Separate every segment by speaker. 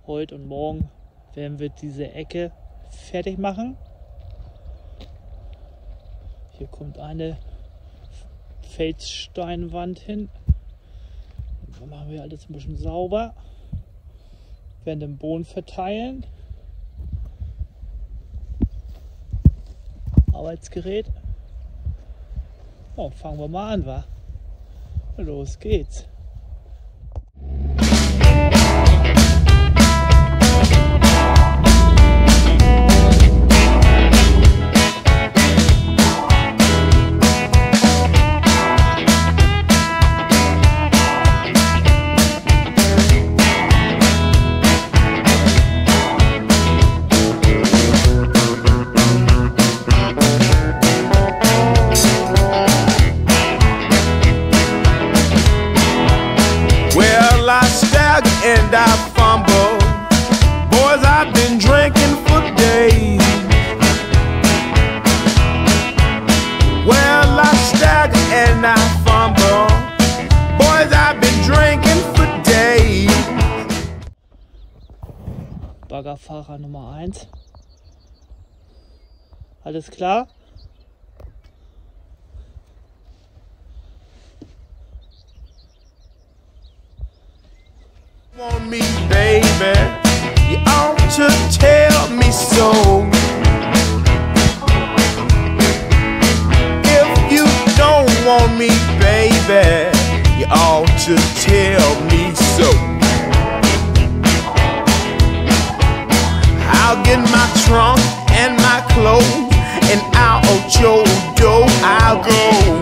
Speaker 1: Heute und morgen werden wir diese Ecke fertig machen. Hier kommt eine Felssteinwand hin. Dann machen wir alles ein bisschen sauber. Werden den Boden verteilen. Arbeitsgerät. Oh, fangen wir mal an, wa? Los geht's.
Speaker 2: And I fumble. Boys, I've been drinking for days. Well, I stagger and I fumble. Boys, I've been drinking for days.
Speaker 1: Baggerfahrer Nummer 1. Alles klar?
Speaker 2: Want me, baby, you ought to tell me so. If you don't want me, baby, you ought to tell me so. I'll get my trunk and my clothes, and out of your door I'll go.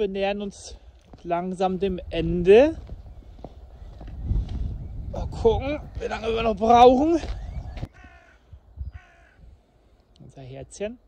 Speaker 1: wir nähern uns langsam dem Ende. Mal gucken, wie lange wir noch brauchen. Unser Herzchen.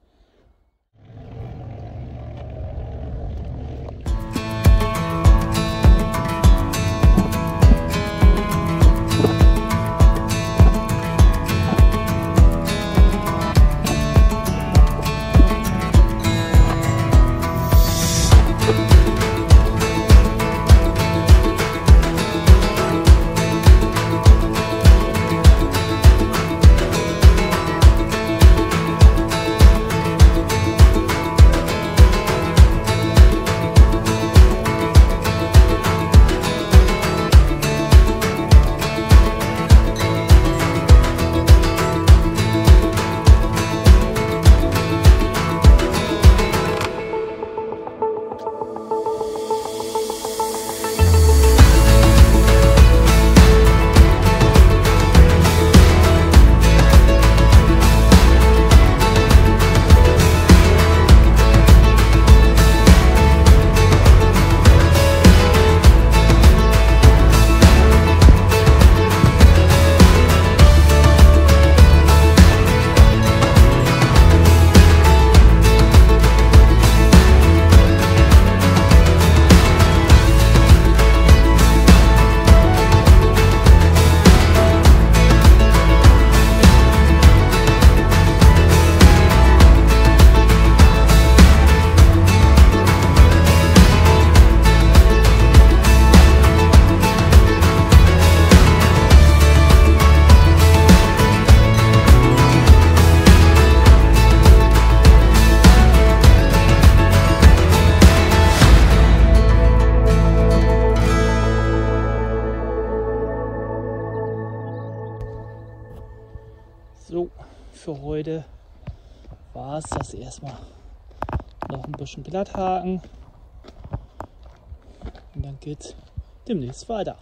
Speaker 1: So, für heute war es das erstmal. Noch ein bisschen glatt haken und dann geht's demnächst weiter.